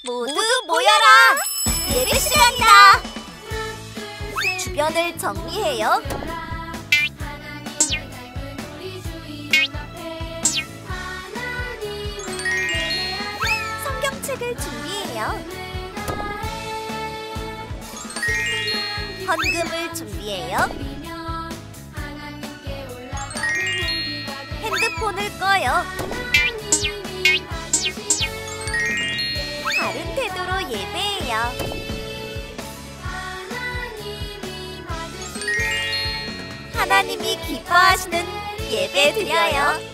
모두 모여라! 예배 시간이다! 주변을 정리해요. 성경책을 준비해요. 헌금을 준비해요. 핸드폰을 꺼요. 바른 태도로 예배해요. 하나님이 기뻐하시는 예배 드려요.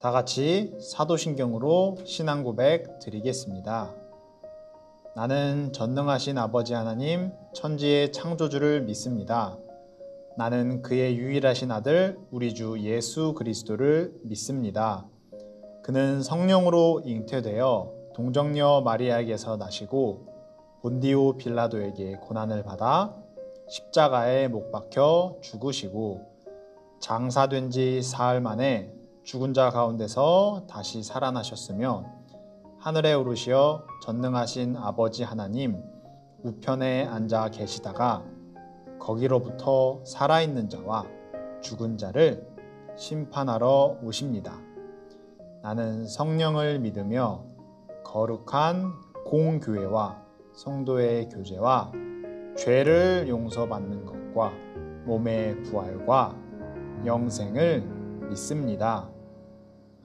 다 같이 사도신경으로 신앙 고백 드리겠습니다. 나는 전능하신 아버지 하나님 천지의 창조주를 믿습니다. 나는 그의 유일하신 아들 우리 주 예수 그리스도를 믿습니다. 그는 성령으로 잉태되어 동정녀 마리아에게서 나시고 본디오 빌라도에게 고난을 받아 십자가에 못 박혀 죽으시고 장사된 지 사흘 만에 죽은 자 가운데서 다시 살아나셨으며 하늘에 오르시어 전능하신 아버지 하나님 우편에 앉아 계시다가 거기로부터 살아있는 자와 죽은 자를 심판하러 오십니다. 나는 성령을 믿으며 거룩한 공교회와 성도의 교제와 죄를 용서받는 것과 몸의 부활과 영생을 믿습니다.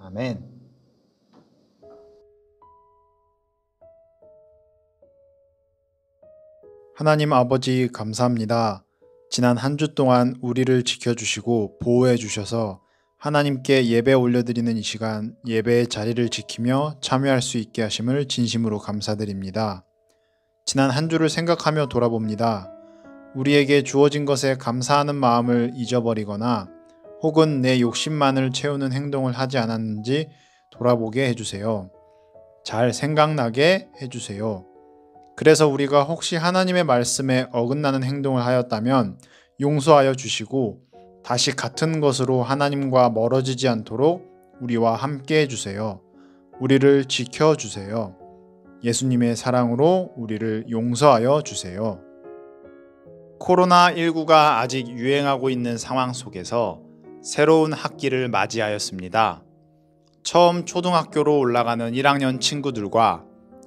아멘. 하나님 아버지 감사합니다. 지난 한 주 동안 우리를 지켜주시고 보호해 주셔서 하나님께 예배 올려드리는 이 시간 예배의 자리를 지키며 참여할 수 있게 하심을 진심으로 감사드립니다. 지난 한 주를 생각하며 돌아봅니다. 우리에게 주어진 것에 감사하는 마음을 잊어버리거나 혹은 내 욕심만을 채우는 행동을 하지 않았는지 돌아보게 해주세요. 잘 생각나게 해주세요. 그래서 우리가 혹시 하나님의 말씀에 어긋나는 행동을 하였다면 용서하여 주시고 다시 같은 것으로 하나님과 멀어지지 않도록 우리와 함께 해주세요. 우리를 지켜주세요. 예수님의 사랑으로 우리를 용서하여 주세요. 코로나19가 아직 유행하고 있는 상황 속에서 새로운 학기를 맞이하였습니다. 처음 초등학교로 올라가는 1학년 친구들과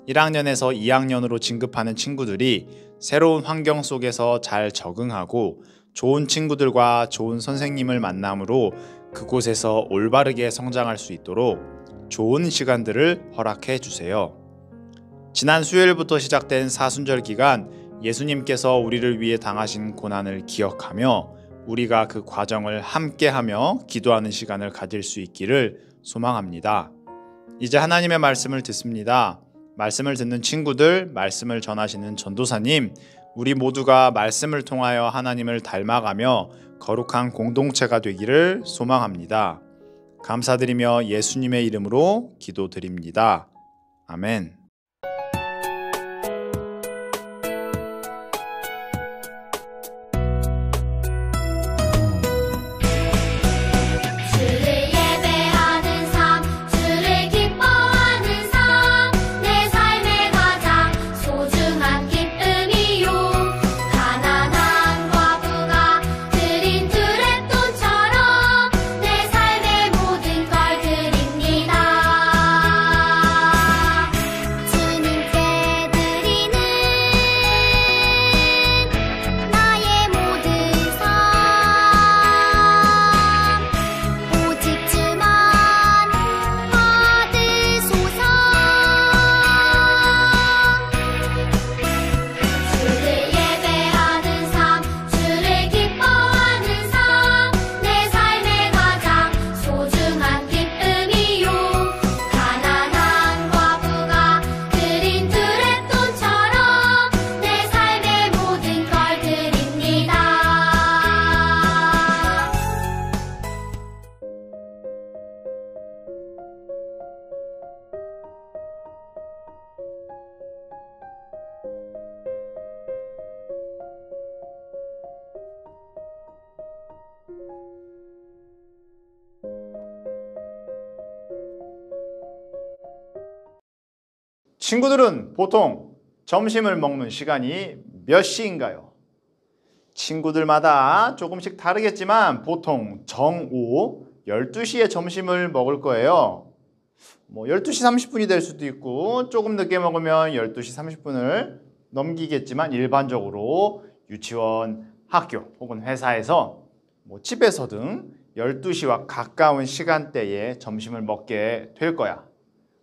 1학년에서 2학년으로 진급하는 친구들이 새로운 환경 속에서 잘 적응하고 좋은 친구들과 좋은 선생님을 만남으로 그곳에서 올바르게 성장할 수 있도록 좋은 시간들을 허락해 주세요. 지난 수요일부터 시작된 사순절 기간 예수님께서 우리를 위해 당하신 고난을 기억하며 우리가 그 과정을 함께하며 기도하는 시간을 가질 수 있기를 소망합니다. 이제 하나님의 말씀을 듣습니다. 말씀을 듣는 친구들, 말씀을 전하시는 전도사님, 우리 모두가 말씀을 통하여 하나님을 닮아가며 거룩한 공동체가 되기를 소망합니다. 감사드리며 예수님의 이름으로 기도드립니다. 아멘. 친구들은 보통 점심을 먹는 시간이 몇 시인가요? 친구들마다 조금씩 다르겠지만 보통 정오 12시에 점심을 먹을 거예요. 12시 30분이 될 수도 있고 조금 늦게 먹으면 12시 30분을 넘기겠지만 일반적으로 유치원, 학교 혹은 회사에서 집에서든 12시와 가까운 시간대에 점심을 먹게 될 거야.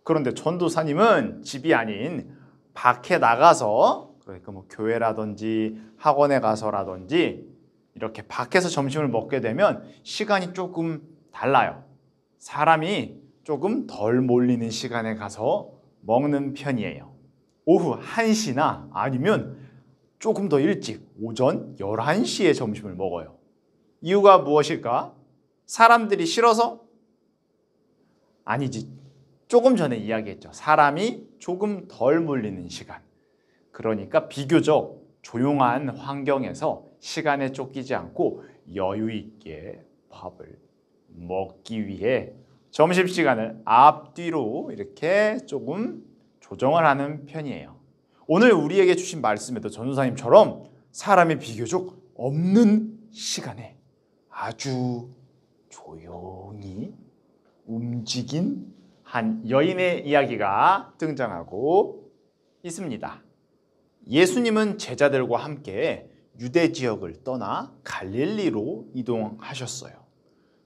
그런데 전도사님은 집이 아닌 밖에 나가서 그러니까 교회라든지 학원에 가서라든지 이렇게 밖에서 점심을 먹게 되면 시간이 조금 달라요. 사람이 조금 덜 몰리는 시간에 가서 먹는 편이에요. 오후 1시나 아니면 조금 더 일찍 오전 11시에 점심을 먹어요. 이유가 무엇일까? 사람들이 싫어서? 아니지. 조금 전에 이야기했죠. 사람이 조금 덜 몰리는 시간. 그러니까 비교적 조용한 환경에서 시간에 쫓기지 않고 여유 있게 밥을 먹기 위해 점심시간을 앞뒤로 이렇게 조금 조정을 하는 편이에요. 오늘 우리에게 주신 말씀에도 전도사님처럼 사람이 비교적 없는 시간에 아주 조용히 움직인 한 여인의 이야기가 등장하고 있습니다. 예수님은 제자들과 함께 유대 지역을 떠나 갈릴리로 이동하셨어요.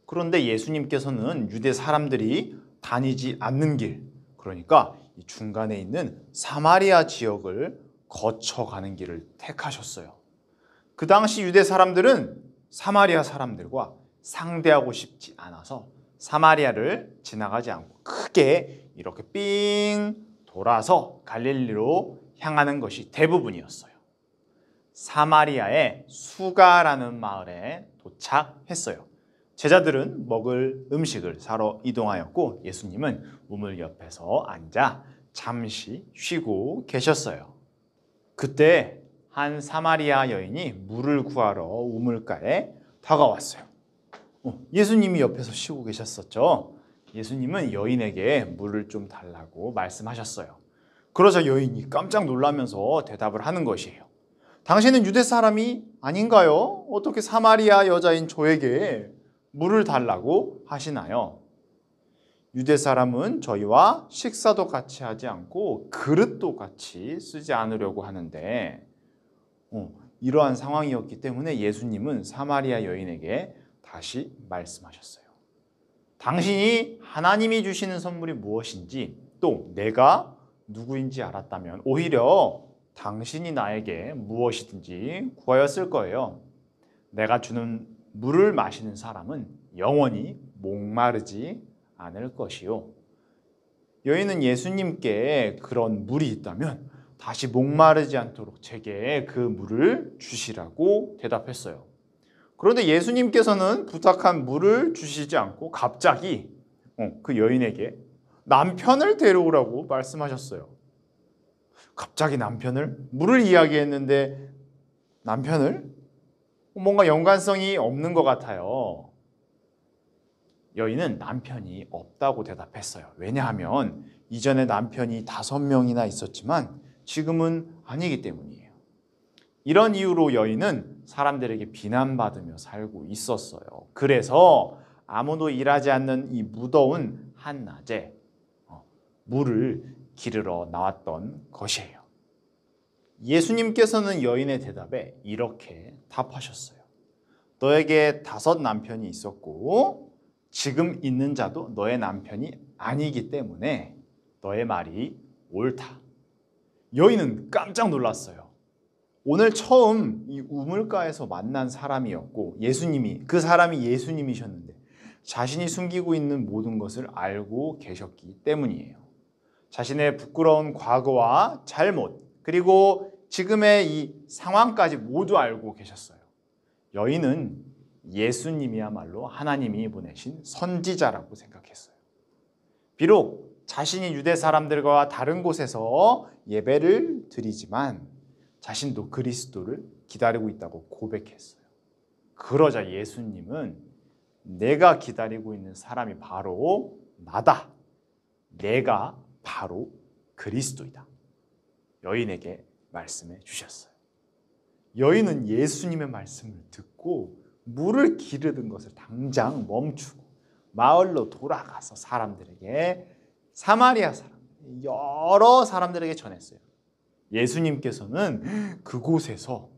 그런데 예수님께서는 유대 사람들이 다니지 않는 길, 그러니까 이 중간에 있는 사마리아 지역을 거쳐가는 길을 택하셨어요. 그 당시 유대 사람들은 사마리아 사람들과 상대하고 싶지 않아서 사마리아를 지나가지 않고 크게 이렇게 삥 돌아서 갈릴리로 향하는 것이 대부분이었어요. 사마리아의 수가라는 마을에 도착했어요. 제자들은 먹을 음식을 사러 이동하였고 예수님은 우물 옆에서 앉아 잠시 쉬고 계셨어요. 그때 한 사마리아 여인이 물을 구하러 우물가에 다가왔어요. 예수님이 옆에서 쉬고 계셨었죠. 예수님은 여인에게 물을 좀 달라고 말씀하셨어요. 그러자 여인이 깜짝 놀라면서 대답을 하는 것이에요. 당신은 유대 사람이 아닌가요? 어떻게 사마리아 여자인 저에게 물을 달라고 하시나요? 유대 사람은 저희와 식사도 같이 하지 않고 그릇도 같이 쓰지 않으려고 하는데 이러한 상황이었기 때문에 예수님은 사마리아 여인에게 다시 말씀하셨어요. 당신이 하나님이 주시는 선물이 무엇인지 또 내가 누구인지 알았다면 오히려 당신이 나에게 무엇이든지 구하였을 거예요. 내가 주는 물을 마시는 사람은 영원히 목마르지 않을 것이요. 여인은 예수님께 그런 물이 있다면 다시 목마르지 않도록 제게 그 물을 주시라고 대답했어요. 그런데 예수님께서는 부탁한 물을 주시지 않고 갑자기 그 여인에게 남편을 데려오라고 말씀하셨어요. 갑자기 남편을? 물을 이야기했는데 남편을? 뭔가 연관성이 없는 것 같아요. 여인은 남편이 없다고 대답했어요. 왜냐하면 이전에 남편이 5명이나 있었지만 지금은 아니기 때문이에요. 이런 이유로 여인은 사람들에게 비난받으며 살고 있었어요. 그래서 아무도 일하지 않는 이 무더운 한낮에 물을 기르러 나왔던 것이에요. 예수님께서는 여인의 대답에 이렇게 답하셨어요. 너에게 5 남편이 있었고 지금 있는 자도 너의 남편이 아니기 때문에 너의 말이 옳다. 여인은 깜짝 놀랐어요. 오늘 처음 이 우물가에서 만난 사람이었고 그 사람이 예수님이셨는데 자신이 숨기고 있는 모든 것을 알고 계셨기 때문이에요. 자신의 부끄러운 과거와 잘못 그리고 지금의 이 상황까지 모두 알고 계셨어요. 여인은 예수님이야말로 하나님이 보내신 선지자라고 생각했어요. 비록 자신이 유대 사람들과 다른 곳에서 예배를 드리지만 자신도 그리스도를 기다리고 있다고 고백했어요. 그러자 예수님은 내가 기다리고 있는 사람이 바로 나다. 내가 바로 그리스도이다. 여인에게 말씀해 주셨어요. 여인은 예수님의 말씀을 듣고 물을 기르는 것을 당장 멈추고 마을로 돌아가서 사마리아 사람, 여러 사람들에게 전했어요. 예수님께서는 그곳에서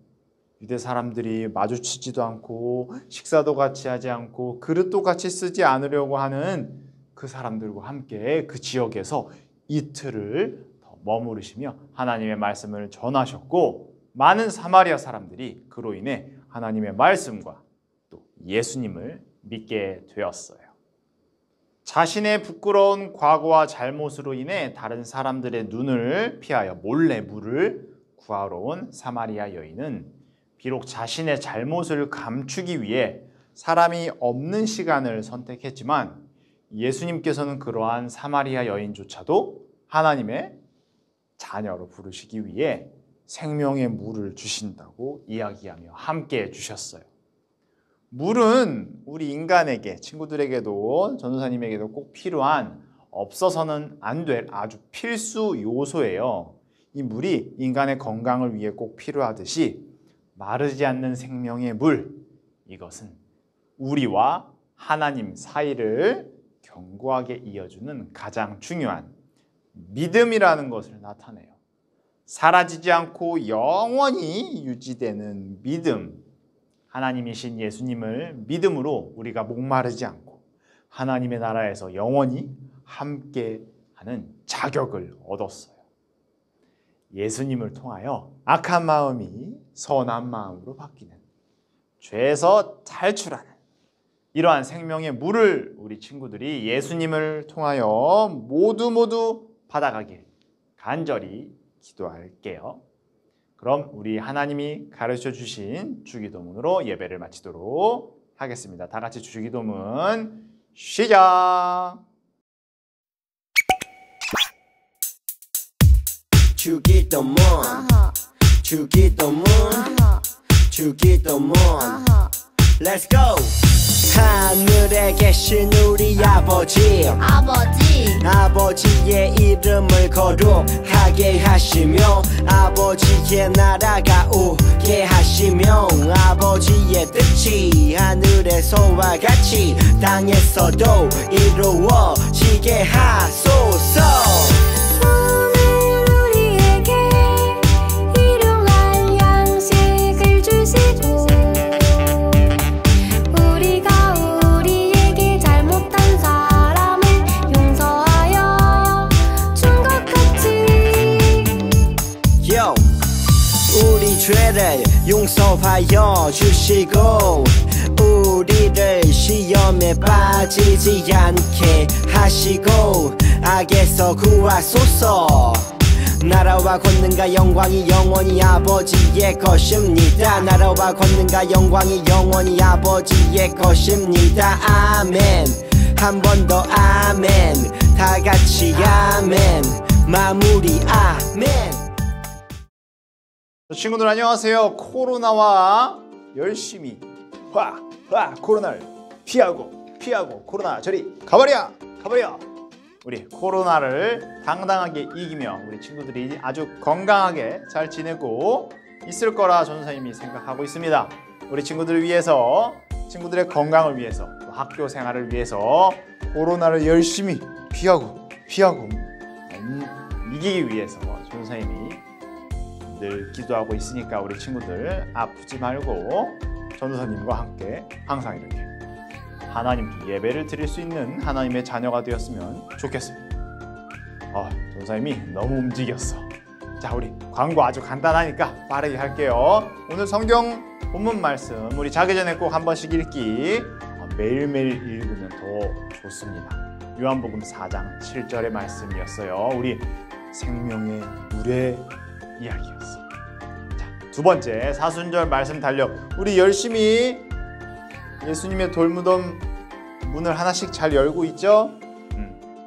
유대 사람들이 마주치지도 않고 식사도 같이 하지 않고 그릇도 같이 쓰지 않으려고 하는 그 사람들과 함께 그 지역에서 이틀을 더 머무르시며 하나님의 말씀을 전하셨고 많은 사마리아 사람들이 그로 인해 하나님의 말씀과 또 예수님을 믿게 되었어요. 자신의 부끄러운 과거와 잘못으로 인해 다른 사람들의 눈을 피하여 몰래 물을 구하러 온 사마리아 여인은 비록 자신의 잘못을 감추기 위해 사람이 없는 시간을 선택했지만 예수님께서는 그러한 사마리아 여인조차도 하나님의 자녀로 부르시기 위해 생명의 물을 주신다고 이야기하며 함께 주셨어요. 물은 우리 인간에게, 친구들에게도 전도사님에게도 꼭 필요한 없어서는 안 될 아주 필수 요소예요. 이 물이 인간의 건강을 위해 꼭 필요하듯이 마르지 않는 생명의 물, 이것은 우리와 하나님 사이를 견고하게 이어주는 가장 중요한 믿음이라는 것을 나타내요. 사라지지 않고 영원히 유지되는 믿음, 하나님이신 예수님을 믿음으로 우리가 목마르지 않고 하나님의 나라에서 영원히 함께하는 자격을 얻었어요. 예수님을 통하여 악한 마음이 선한 마음으로 바뀌는, 죄에서 탈출하는 이러한 생명의 물을 우리 친구들이 예수님을 통하여 모두 받아가길 간절히 기도할게요. 그럼 우리 하나님이 가르쳐 주신 주기도문으로 예배를 마치도록 하겠습니다. 다 같이 주기도문 시작! 주기도문 주기도문 주기도문 Let's go! 하늘에 계신 우리 아버지 아버지의 이름을 거룩하게 하시며 아버지의 나라가 오게 하시며 아버지의 뜻이 하늘에서와 같이 땅에서도 이루어지게 하소서. 우리 죄를 용서하여 주시고 우리를 시험에 빠지지 않게 하시고 악에서 구하소서. 나라와 권능과 영광이 영원히 아버지의 것입니다. 나라와 권능과 영광이 영원히 아버지의 것입니다. 아멘. 한 번 더 아멘. 다 같이 아멘. 마무리 아멘. 친구들 안녕하세요. 코로나와 열심히 코로나를 피하고 코로나 저리 가버려 우리 코로나를 당당하게 이기며 우리 친구들이 아주 건강하게 잘 지내고 있을 거라 전도사님이 생각하고 있습니다. 우리 친구들을 위해서, 친구들의 건강을 위해서, 또 학교 생활을 위해서 코로나를 열심히 피하고 이기기 위해서 전도사님이 늘 기도하고 있으니까 우리 친구들 아프지 말고 전도사님과 함께 항상 이렇게 하나님께 예배를 드릴 수 있는 하나님의 자녀가 되었으면 좋겠습니다. 전도사님이 너무 움직였어. 자, 우리 광고 아주 간단하니까 빠르게 할게요. 오늘 성경 본문 말씀 우리 자기 전에 꼭 한 번씩 읽기, 매일매일 읽으면 더 좋습니다. 요한복음 4장 7절의 말씀이었어요. 우리 생명의 물의 이야기였어. 자, 두 번째 사순절 말씀 달력. 우리 열심히 예수님의 돌무덤 문을 하나씩 잘 열고 있죠?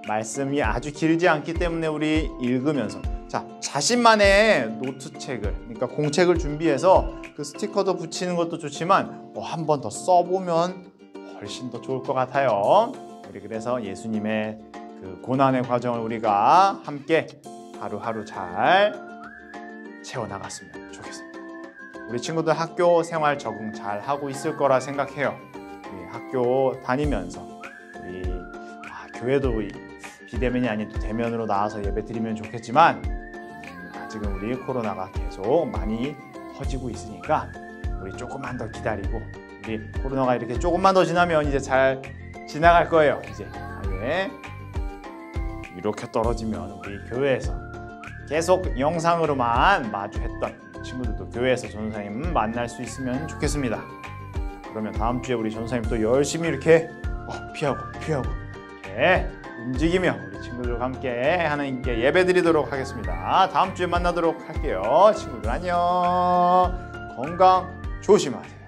말씀이 아주 길지 않기 때문에 우리 읽으면서, 자, 자신만의 노트책을, 그러니까 공책을 준비해서 그 스티커도 붙이는 것도 좋지만 한 번 더 써보면 훨씬 더 좋을 것 같아요. 우리 그래서 예수님의 그 고난의 과정을 우리가 함께 하루하루 잘 채워나갔으면 좋겠습니다. 우리 친구들 학교 생활 적응 잘 하고 있을 거라 생각해요. 우리 학교 다니면서 우리 교회도 비대면이 아닌 또 대면으로 나와서 예배 드리면 좋겠지만 아직은 우리 코로나가 계속 많이 퍼지고 있으니까 우리 조금만 더 기다리고, 우리 코로나가 이렇게 조금만 더 지나면 이제 잘 지나갈 거예요. 이제 아예 이렇게 떨어지면 우리 교회에서 계속 영상으로만 마주했던 친구들도 교회에서 전도사님 만날 수 있으면 좋겠습니다. 그러면 다음 주에 우리 전도사님 또 열심히 이렇게 피하고 움직이며 우리 친구들과 함께 하나님께 예배드리도록 하겠습니다. 다음 주에 만나도록 할게요. 친구들 안녕. 건강 조심하세요.